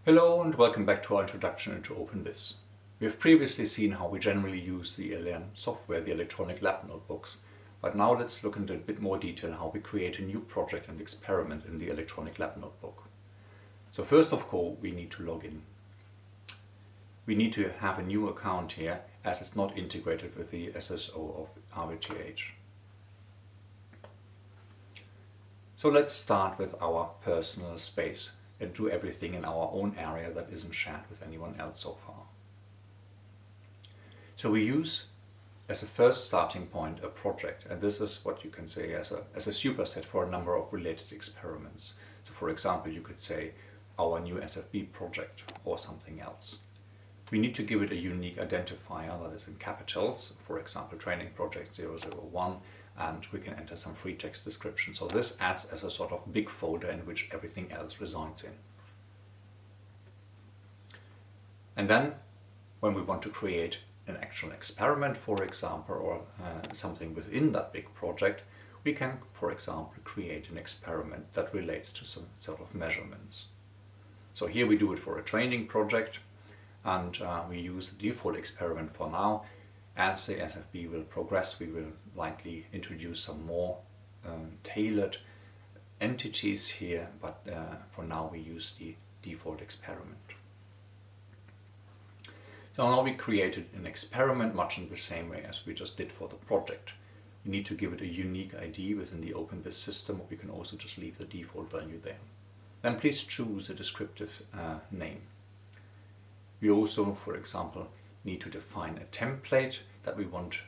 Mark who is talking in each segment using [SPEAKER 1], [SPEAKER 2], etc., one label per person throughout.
[SPEAKER 1] Hello and welcome back to our introduction into OpenBIS. We have previously seen how we generally use the ELN software, the electronic lab notebooks, but now let's look into a bit more detail how we create a new project and experiment in the electronic lab notebook. So first of all, we need to log in. We need to have a new account here as it's not integrated with the SSO of RWTH. So let's start with our personal space and do everything in our own area that isn't shared with anyone else so far. So we use as a first starting point a project, and this is what you can say as a superset for a number of related experiments. So for example, you could say our new SFB project or something else. We need to give it a unique identifier that is in capitals, for example training project 001, and we can enter some free text description. So this adds as a sort of big folder in which everything else resides in. And then when we want to create an actual experiment, for example, or something within that big project, we can, for example, create an experiment that relates to some sort of measurements. So here we do it for a training project, and we use the default experiment for now. As the SFB will progress, we will likely introduce some more tailored entities here, but for now we use the default experiment. So now we created an experiment much in the same way as we just did for the project. We need to give it a unique ID within the OpenBIS system, or we can also just leave the default value there. Then please choose a descriptive name. We also, for example, need to define a template that we want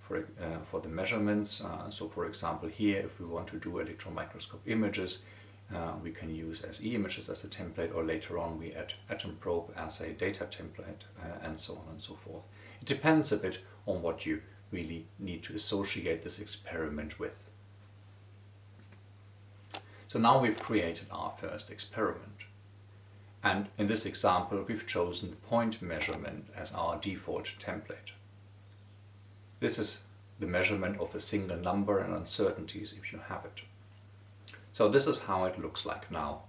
[SPEAKER 1] for the measurements. So for example here, if we want to do electron microscope images, we can use SE images as a template, or later on we add atom probe as a data template, and so on and so forth. It depends a bit on what you really need to associate this experiment with. So now we've created our first experiment. And in this example, we've chosen the point measurement as our default template. This is the measurement of a single number and uncertainties if you have it. So this is how it looks like now.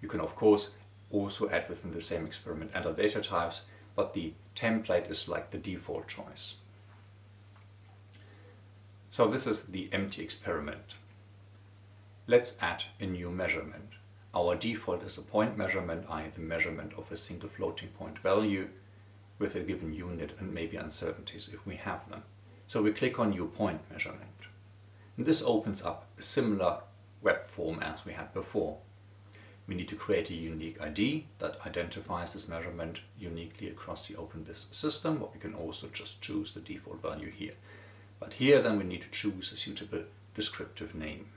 [SPEAKER 1] You can of course also add within the same experiment other data types, but the template is like the default choice. So this is the empty experiment. Let's add a new measurement. Our default is a point measurement, i.e. the measurement of a single floating point value with a given unit and maybe uncertainties if we have them. So we click on new point measurement. And this opens up a similar web form as we had before. We need to create a unique ID that identifies this measurement uniquely across the OpenBIS system, but we can also just choose the default value here. But here then we need to choose a suitable descriptive name.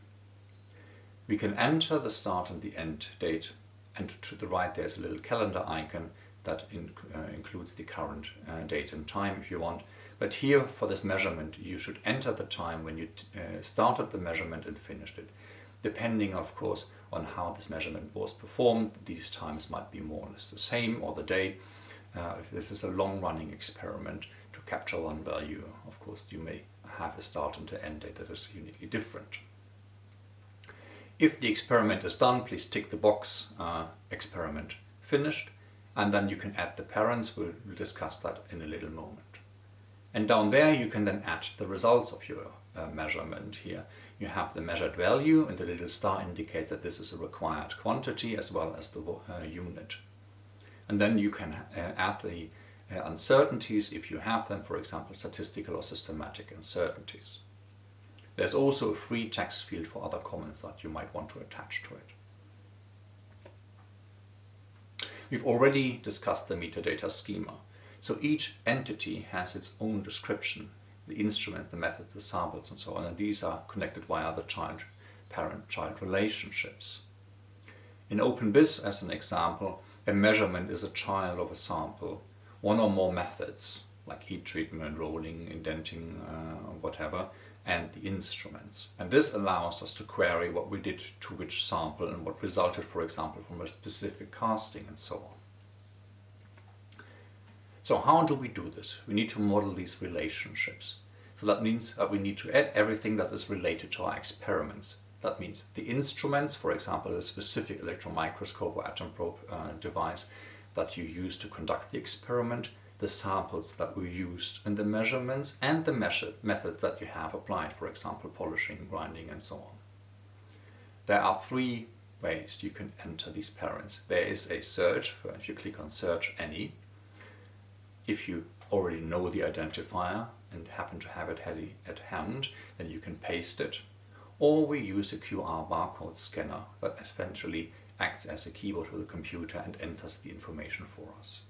[SPEAKER 1] We can enter the start and the end date, and to the right there's a little calendar icon that includes the current date and time if you want. But here for this measurement you should enter the time when you started the measurement and finished it. Depending of course on how this measurement was performed, these times might be more or less the same, or the day. If this is a long-running experiment to capture one value, of course you may have a start and an end date that is uniquely different. If the experiment is done, please tick the box, experiment finished, and then you can add the parents. We'll discuss that in a little moment. And down there you can then add the results of your measurement here. You have the measured value, and the little star indicates that this is a required quantity as well as the unit. And then you can add the uncertainties if you have them, for example statistical or systematic uncertainties. There's also a free text field for other comments that you might want to attach to it. We've already discussed the metadata schema. So each entity has its own description, the instruments, the methods, the samples and so on, and these are connected via the parent-child relationships. In OpenBIS, as an example, a measurement is a child of a sample. One or more methods, like heat treatment, rolling, indenting, whatever, and the instruments. And this allows us to query what we did to which sample and what resulted, for example, from a specific casting and so on. So how do we do this? We need to model these relationships. So that means that we need to add everything that is related to our experiments. That means the instruments, for example, a specific electron microscope or atom probe device that you use to conduct the experiment, the samples that were used in the measurements, and the methods that you have applied, for example, polishing, grinding, and so on. There are three ways you can enter these parents. There is a search, if you click on Search Any. If you already know the identifier and happen to have it at hand, then you can paste it. Or we use a QR barcode scanner that essentially acts as a keyboard to the computer and enters the information for us.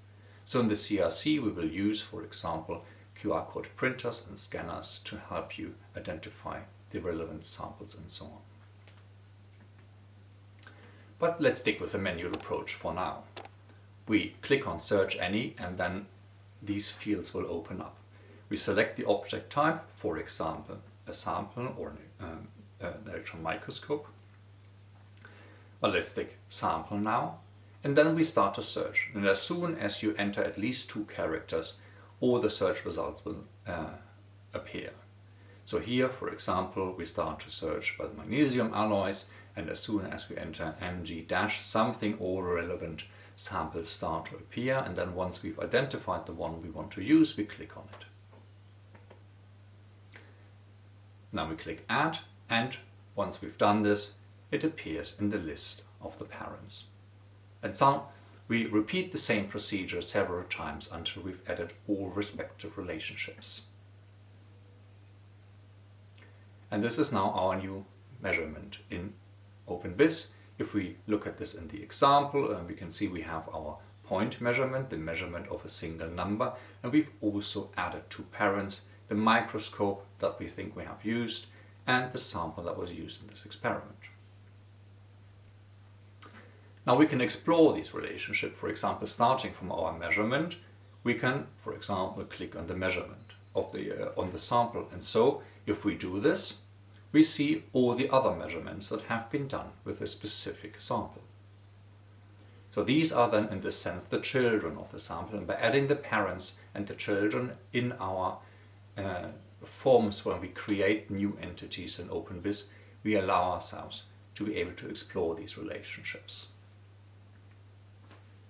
[SPEAKER 1] So in the CRC we will use, for example, QR code printers and scanners to help you identify the relevant samples and so on. But let's stick with the manual approach for now. We click on Search Any and then these fields will open up. We select the object type, for example, a sample or an electron microscope. But let's take sample now. And then we start to search. And as soon as you enter at least 2 characters, all the search results will appear. So here, for example, we start to search by the magnesium alloys, and as soon as we enter Mg-something, all relevant samples start to appear, and then once we've identified the one we want to use, we click on it. Now we click Add, and once we've done this, it appears in the list of the parents. And so we repeat the same procedure several times until we've added all respective relationships. And this is now our new measurement in OpenBIS. If we look at this in the example, we can see we have our point measurement, the measurement of a single number, and we've also added 2 parents, the microscope that we think we have used and the sample that was used in this experiment. Now we can explore these relationships. For example, starting from our measurement, we can, for example, click on the measurement of on the sample. And so, if we do this, we see all the other measurements that have been done with a specific sample. So these are then, in this sense, the children of the sample. And by adding the parents and the children in our forms when we create new entities in OpenBIS, we allow ourselves to be able to explore these relationships.